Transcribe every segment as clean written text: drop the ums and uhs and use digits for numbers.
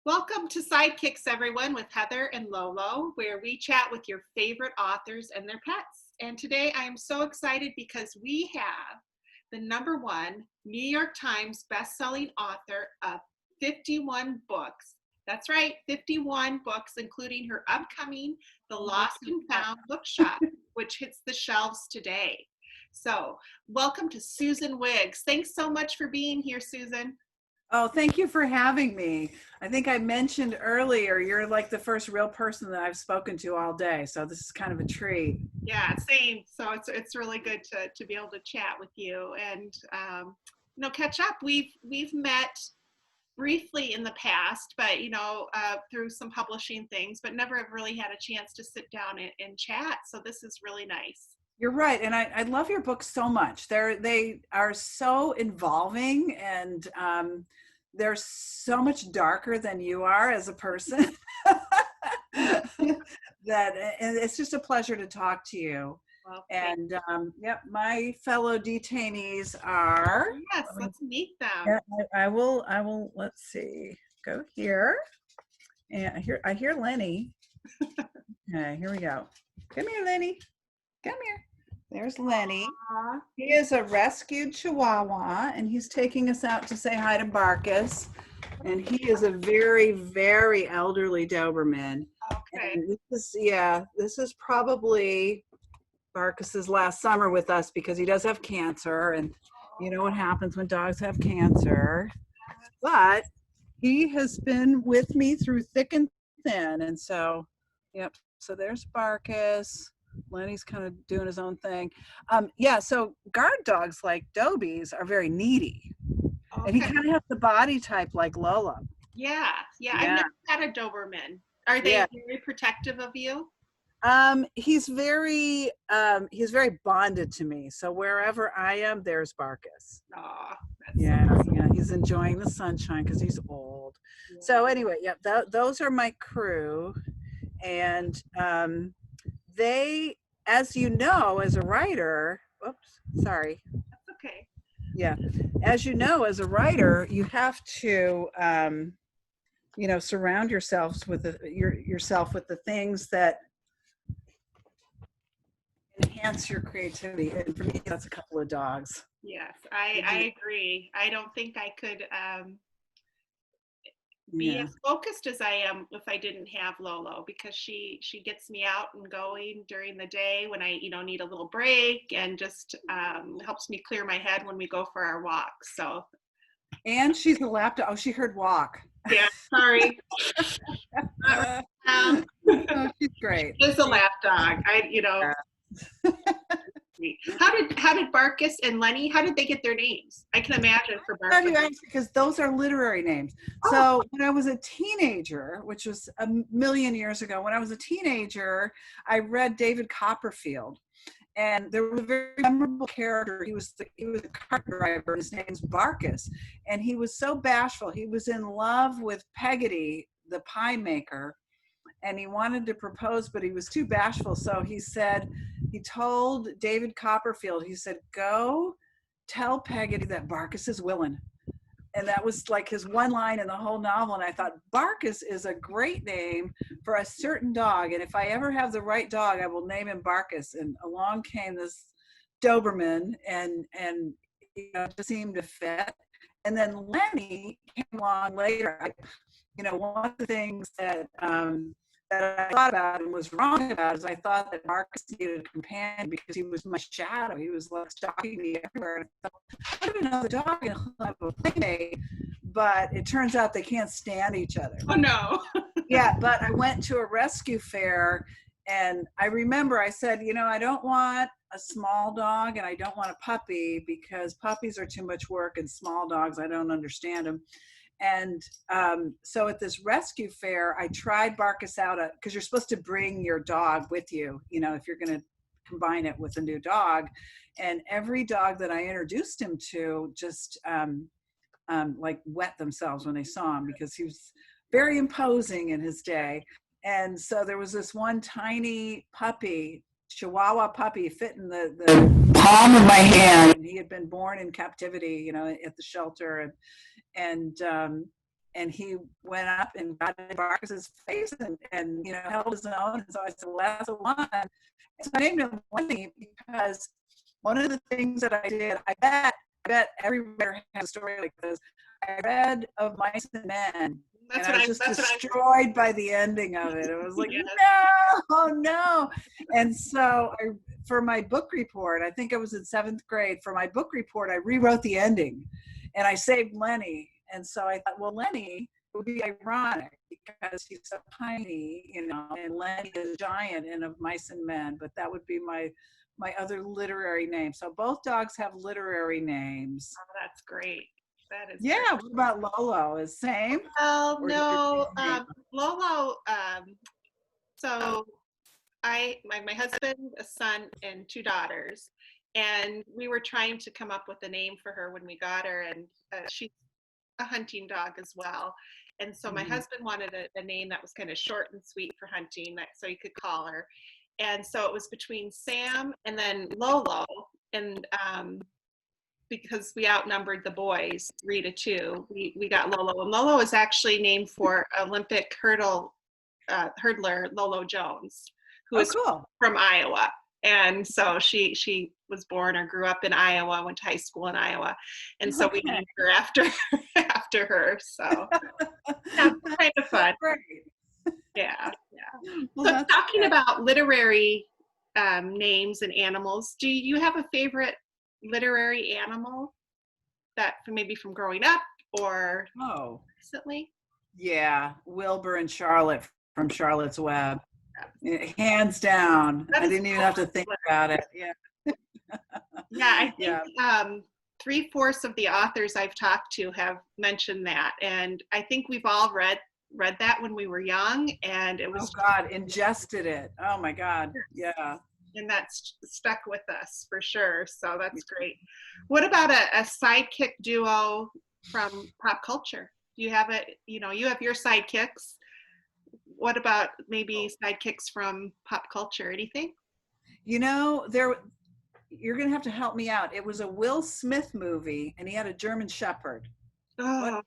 Welcome to Sidekicks, everyone, with Heather and Lolo, where we chat with your favorite authors and their pets. And today I am so excited because we have the #1 New York Times bestselling author of 51 books. That's right, 51 books, including her upcoming The Lost and Found Bookshop, which hits the shelves today. So, welcome to Susan Wiggs. Thanks so much for being here, Susan. Oh, thank you for having me. I think I mentioned earlier, you're like the first real person that I've spoken to all day. So this is kind of a treat. Yeah, same. So it's really good to be able to chat with you and catch up. We've met briefly in the past, but through some publishing things, but never have really had a chance to sit down and chat. So this is really nice. You're right. And I love your books so much. They are so involving and they're so much darker than you are as a person. And it's just a pleasure to talk to you. Well, And yep, my fellow detainees are. yes, let's meet them. I will. Let's see. Go here, and I hear Lenny. Okay, here we go. Come here, Lenny. Come here. There's Lenny. Aww. He is a rescued Chihuahua, and he's taking us out to say hi to Barkus. And he is a very, very elderly Doberman. Okay. And this is probably Barkus's last summer with us because he does have cancer, and you know what happens when dogs have cancer. But he has been with me through thick and thin, and so, yep. So there's Barkus. Lenny's kind of doing his own thing. So guard dogs like Dobies are very needy. Okay. And he kind of has the body type like Lola. Yeah. I've never had a Doberman. Are they very protective of you? He's very bonded to me. So wherever I am, there's Barkus. Aw, yeah, he's enjoying the sunshine because he's old. Yeah. So anyway, those are my crew. And they, as you know, as a writer, sorry. That's okay. Yeah. As you know, as a writer, you have to, surround yourselves with yourself with the things that enhance your creativity. And for me, that's a couple of dogs. Yes, I agree. I don't think I could be as focused as I am if I didn't have Lolo, because she gets me out and going during the day when I need a little break, and just helps me clear my head when we go for our walks. So, and she's a lap dog. Oh, she heard walk. Yeah, sorry. Oh, she's great. She's a lap dog. How did Barkus and Lenny, how did they get their names? I can imagine for Barkus. Because those are literary names. Oh. So when I was a teenager, which was a million years ago, when I was a teenager, I read David Copperfield. And there was a very memorable character. He was a cart driver. His name's Barkus. And he was so bashful. He was in love with Peggotty, the pie maker. And he wanted to propose, but he was too bashful. So he told David Copperfield, he said, go tell Peggotty that Barkus is willing. And that was like his one line in the whole novel. And I thought, Barkus is a great name for a certain dog. And if I ever have the right dog, I will name him Barkus. And along came this Doberman and it just seemed to fit. And then Lenny came along later. One of the things that I thought about and was wrong about is I thought that Barkus needed a companion because he was my shadow. He was like stalking me everywhere. I thought, I don't know the dog and have a playmate, but it turns out they can't stand each other. Oh no. Yeah, but I went to a rescue fair and I remember I said, I don't want a small dog and I don't want a puppy because puppies are too much work and small dogs, I don't understand them. And so at this rescue fair, I tried Barkus out because you're supposed to bring your dog with you, if you're going to combine it with a new dog. And every dog that I introduced him to just like wet themselves when they saw him because he was very imposing in his day. And so there was this one tiny puppy, Chihuahua puppy, fit in the palm of my hand. And he had been born in captivity, at the shelter. And and he went up and got in Barkis's face and held his own. And so I said, well, that's the one. And so I named him Lenny because one of the things that I did, I bet every reader has a story like this. I read of Mice and Men, and I was just destroyed by the ending of it. It was like, Yes. no. And so for my book report, I think I was in 7th grade, for my book report, I rewrote the ending and I saved Lenny. And so I thought, well, Lenny would be ironic because he's so tiny, and Lenny is a giant in Of Mice and Men, but that would be my other literary name. So both dogs have literary names. Oh, that's great. That is great. What about Lolo? Is same? Well, no, Lolo. So my husband, a son, and 2 daughters, and we were trying to come up with a name for her when we got her, and she's a hunting dog as well. And so my husband wanted a name that was kind of short and sweet for hunting, so he could call her. And so it was between Sam and then Lolo, and because we outnumbered the boys 3-2, we got Lolo. And Lolo is actually named for Olympic hurdler Lolo Jones, who is cool. from Iowa. And so she was born or grew up in Iowa, went to high school in Iowa. And so we named her after her. So yeah, kind of fun. Great. Yeah. Well, so talking about literary names and animals, do you have a favorite literary animal that maybe from growing up or recently? Yeah, Wilbur and Charlotte from Charlotte's Web. Hands down. I didn't even have to think about it. Yeah. Yeah, I think 3/4 of the authors I've talked to have mentioned that, and I think we've all read that when we were young, and it was ingested it. Oh my God. Yeah. And that's stuck with us for sure. So that's great. What about a sidekick duo from pop culture? You have you have your sidekicks. What about maybe sidekicks from pop culture? Anything? You're going to have to help me out. It was a Will Smith movie, and he had a German Shepherd. Oh.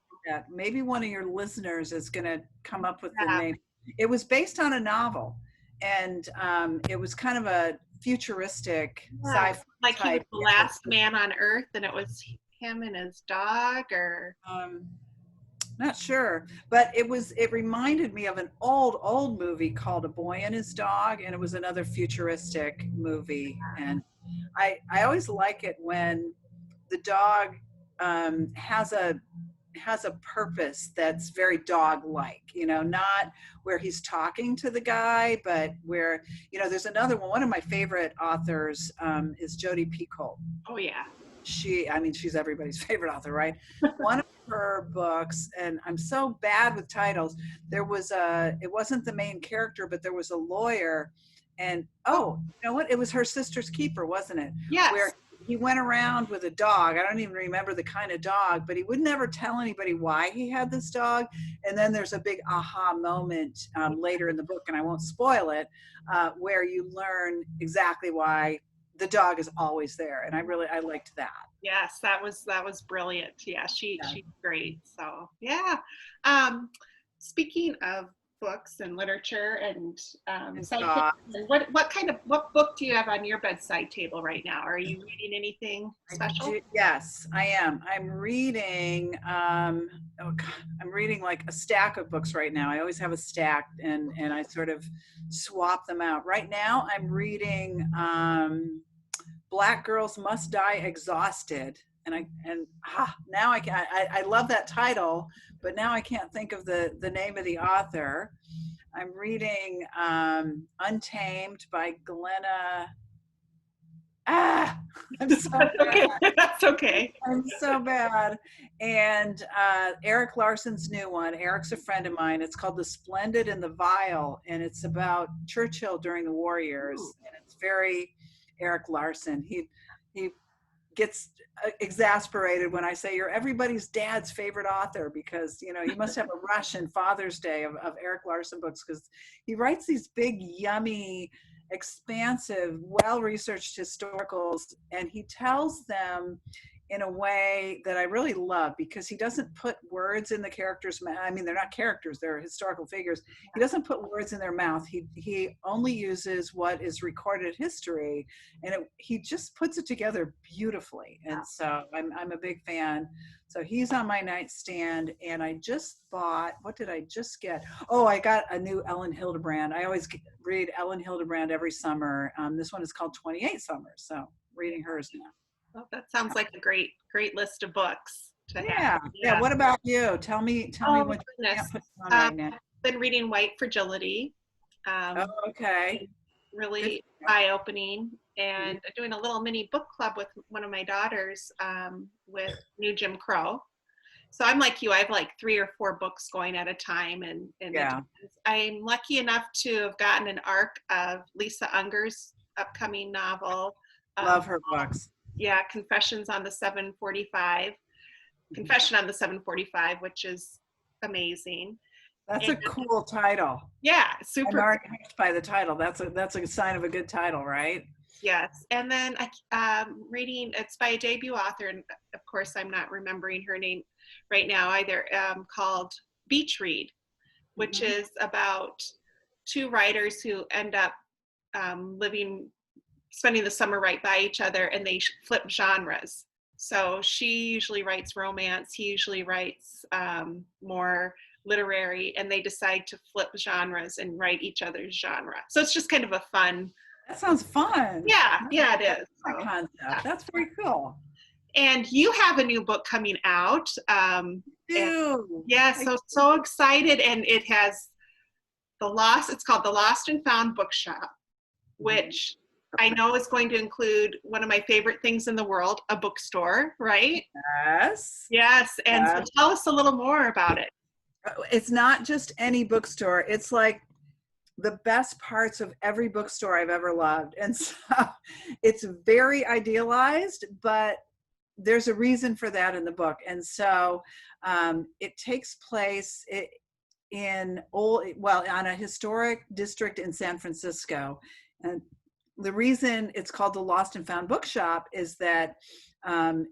Maybe one of your listeners is going to come up with the name. It was based on a novel, and it was kind of a futuristic sci-fi like type. He was the last man on Earth, and it was him and his dog, or not sure, but it reminded me of an old movie called A Boy and His Dog, and it was another futuristic movie. And I always like it when the dog has a purpose that's very dog-like, not where he's talking to the guy, but where, there's another one. One of my favorite authors is Jodi Picoult. Oh yeah. She's everybody's favorite author, right? One of her books, and I'm so bad with titles, it wasn't the main character, but there was a lawyer, and you know what? It was Her Sister's Keeper, wasn't it? Yes. Where he went around with a dog. I don't even remember the kind of dog, but he would never tell anybody why he had this dog. And then there's a big aha moment later in the book, and I won't spoil it, where you learn exactly why the dog is always there. And I liked that. Yes, that was brilliant. Yeah, she's great. So yeah. Speaking of books and literature and what book do you have on your bedside table right now? Are you reading anything special? Yes, I am. I'm reading I'm reading like a stack of books right now. I always have a stack, and I sort of swap them out. Right now I'm reading Black Girls Must Die Exhausted, now I love that title, but now I can't think of the name of the author. I'm reading Untamed by Glenna. I'm so bad. That's okay. I'm so bad. And Eric Larson's new one. Eric's a friend of mine. It's called The Splendid and the Vile, and it's about Churchill during the war years. And it's very Eric Larson. He gets exasperated when I say you're everybody's dad's favorite author, because you must have a rush in Father's Day of Eric Larson books, because he writes these big, yummy, expansive, well-researched historicals, and he tells them in a way that I really love, because he doesn't put words in the characters' mouth. I mean, they're not characters, they're historical figures. He doesn't put words in their mouth. He only uses what is recorded history, and he just puts it together beautifully. And so I'm a big fan. So he's on my nightstand, and I just bought, what did I just get? Oh, I got a new Ellen Hildebrand. I always read Ellen Hildebrand every summer. This one is called 28 Summers, so reading hers now. Well, that sounds like a great list of books to have. Yeah. What about you? Tell me Oh my what you goodness. put on right now. I've been reading White Fragility. Oh, okay. Really eye-opening, and doing a little mini book club with one of my daughters with New Jim Crow. So I'm like you, I have like 3 or 4 books going at a time, and I'm lucky enough to have gotten an arc of Lisa Unger's upcoming novel. Love her books. Yeah, Confession on the 745, which is amazing. That's a cool title. Yeah, super. I'm already hooked by the title. That's a sign of a good title, right? Yes. And then I'm reading, it's by a debut author, and of course I'm not remembering her name right now either, called Beach Read, which is about 2 writers who end up spending the summer right by each other, and they flip genres. So she usually writes romance, he usually writes more literary, and they decide to flip genres and write each other's genre. So it's just kind of a fun. That sounds fun. Yeah, it is. Concept. That's very cool. And you have a new book coming out. Yeah, so excited. And it has it's called The Lost and Found Bookshop, which I know is going to include one of my favorite things in the world, a bookstore, right? Yes. And so tell us a little more about it. It's not just any bookstore. It's like the best parts of every bookstore I've ever loved. And so it's very idealized, but there's a reason for that in the book. And so it takes place on a historic district in San Francisco. And the reason it's called the Lost and Found Bookshop is that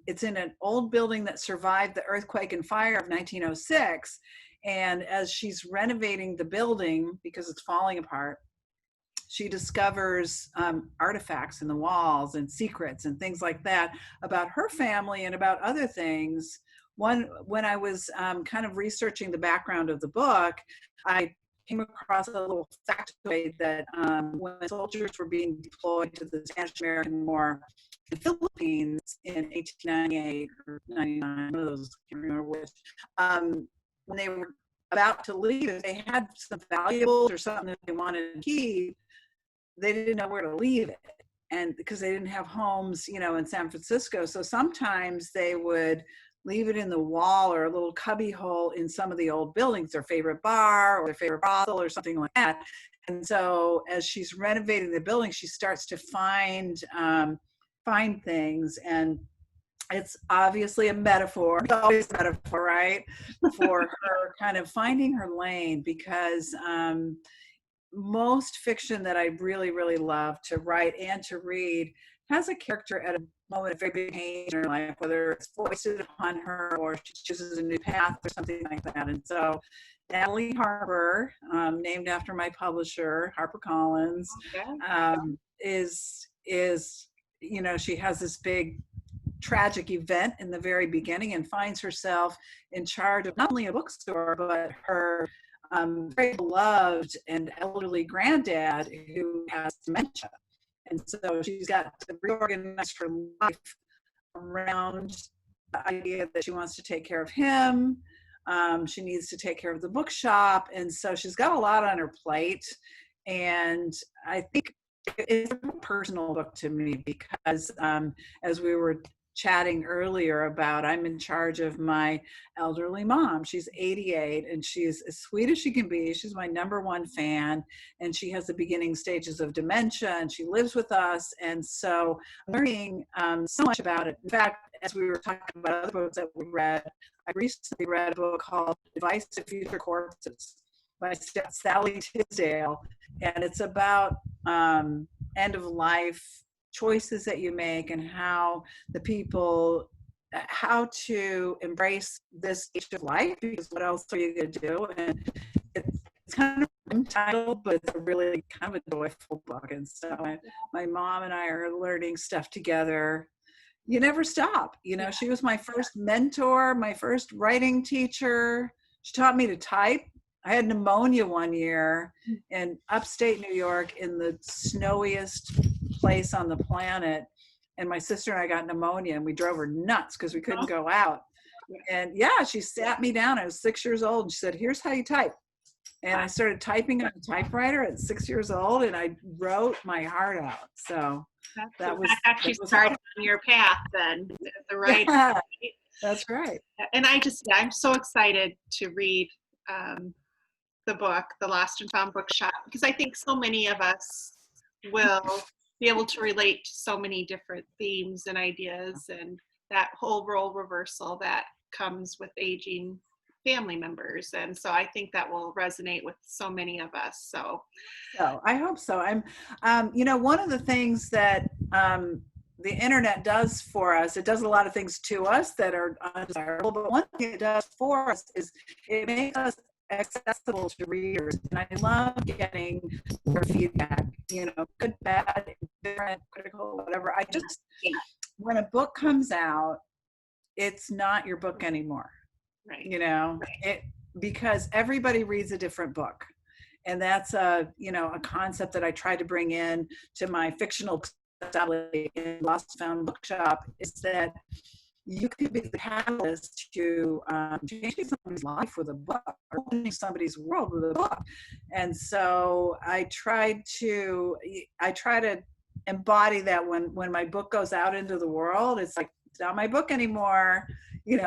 it's in an old building that survived the earthquake and fire of 1906. And as she's renovating the building, because it's falling apart, she discovers artifacts in the walls and secrets and things like that about her family and about other things. When I was kind of researching the background of the book, I came across a little factoid that when soldiers were being deployed to the Spanish-American War in the Philippines in 1898 or 99, one of those, I can't remember which, when they were about to leave, if they had some valuables or something that they wanted to keep, they didn't know where to leave it. And because they didn't have homes, in San Francisco. So sometimes they would leave it in the wall or a little cubby hole in some of the old buildings, their favorite bar or their favorite brothel or something like that. And so as she's renovating the building, she starts to find things, and it's obviously a metaphor. It's always a metaphor, right? For her kind of finding her lane, because most fiction that I really, really love to write and to read has a character at a moment of very big change in her life, whether it's foisted upon her or she chooses a new path or something like that. And so Natalie Harper, named after my publisher, HarperCollins, is she has this big tragic event in the very beginning and finds herself in charge of not only a bookstore, but her very beloved and elderly granddad who has dementia. And so she's got to reorganize her life around the idea that she wants to take care of him. She needs to take care of the bookshop. And so she's got a lot on her plate. And I think it's a personal book to me because as we were chatting earlier about, I'm in charge of my elderly mom. She's 88 and she's as sweet as she can be. She's my #1 fan, and she has the beginning stages of dementia, and she lives with us. And so I'm learning so much about it. In fact, as we were talking about other books that we read, I recently read a book called Advice to Future Corpses by Sally Tisdale, and it's about end of life choices that you make and how the people how to embrace this stage of life, because what else are you going to do? And it's kind of entitled, but it's a really kind of a joyful book. And so my mom and I are learning stuff together. You never stop. You know, she was my first mentor, my first writing teacher. She taught me to type. I had pneumonia one year in upstate New York, in the snowiest place on the planet. And my sister and I got pneumonia, and we drove her nuts because we couldn't go out. And yeah, she sat me down. I was 6 years old. And she said, "Here's how you type." And I started typing on a typewriter at 6 years old, and I wrote my heart out. So that actually started on your path then, the right. Yeah, that's right. And I'm so excited to read the book, The Lost and Found Bookshop, because I think so many of us will be able to relate to so many different themes and ideas, and that whole role reversal that comes with aging family members. And so I think that will resonate with so many of us. So I hope so. One of the things that the internet does for us, it does a lot of things to us that are undesirable, but one thing it does for us is it makes us accessible to readers. And I love getting their feedback, good, bad, different, critical, whatever. When a book comes out, it's not your book anymore. Right. Because everybody reads a different book. And that's a concept that I try to bring in to my fictional in Lost Found Bookshop, is that you could be the catalyst to changing somebody's life with a book, or opening somebody's world with a book. And so I try to embody that when my book goes out into the world. It's like, it's not my book anymore.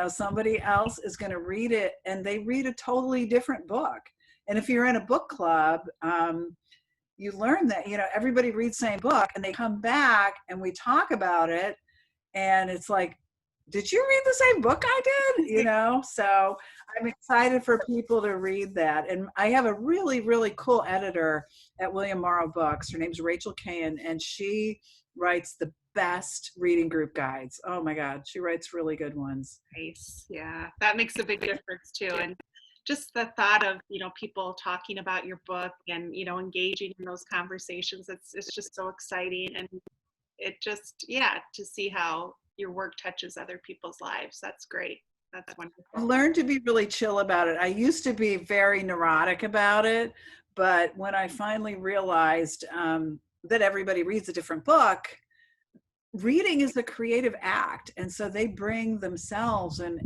Somebody else is going to read it, and they read a totally different book. And if you're in a book club, you learn that, everybody reads the same book, and they come back and we talk about it. And it's like, did you read the same book I did? So I'm excited for people to read that. And I have a really, really cool editor at William Morrow Books. Her name's Rachel Cahan, and she writes the best reading group guides. Oh my God, she writes really good ones. Nice. Yeah, that makes a big difference too. And just the thought of, people talking about your book and, engaging in those conversations, it's just so exciting. And it just, to see how your work touches other people's lives. That's great. That's wonderful. I learned to be really chill about it. I used to be very neurotic about it, but when I finally realized that everybody reads a different book, reading is a creative act. And so they bring themselves and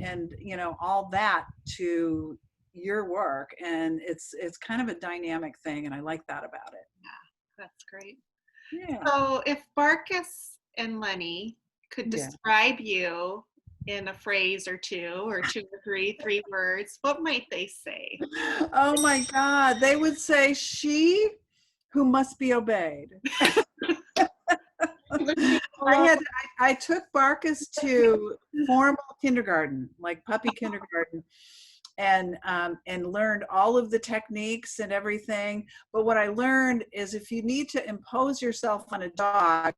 all that to your work, and it's kind of a dynamic thing, and I like that about it. Yeah, that's great. Yeah. So if Barkus and Lenny could describe you in a phrase or two or three words, what might they say? Oh my God, they would say, "She who must be obeyed." I took Barkus to formal kindergarten, like puppy kindergarten, and learned all of the techniques and everything. But what I learned is, if you need to impose yourself on a dog,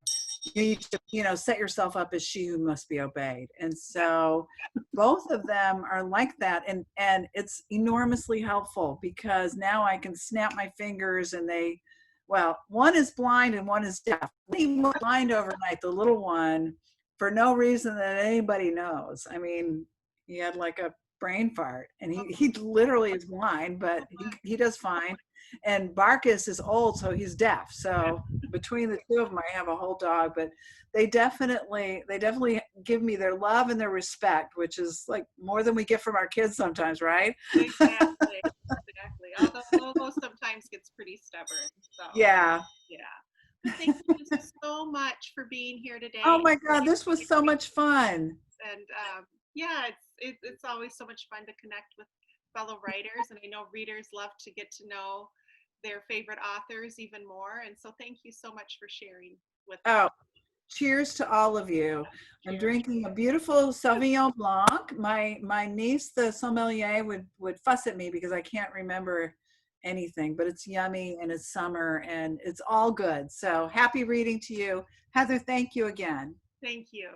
you need to, set yourself up as she who must be obeyed. And so both of them are like that. And it's enormously helpful, because now I can snap my fingers and one is blind and one is deaf. He went blind overnight, the little one, for no reason that anybody knows. I mean, he had like a brain fart, and he literally is blind, but he does fine. And Barkus is old, so he's deaf. So between the two of them, I have a whole dog. But they definitely give me their love and their respect, which is like more than we get from our kids sometimes, right? Exactly. Although Lobo sometimes gets pretty stubborn. So yeah. Thank you so much for being here today. Oh my God, this was so much fun. And it's always so much fun to connect with fellow writers, and I know readers love to get to know their favorite authors even more. And so thank you so much for sharing with us. Cheers to all of you. I'm drinking a beautiful Sauvignon Blanc. My niece, the sommelier, would fuss at me because I can't remember anything, but it's yummy and it's summer and it's all good. So happy reading to you. Heather, thank you again. Thank you.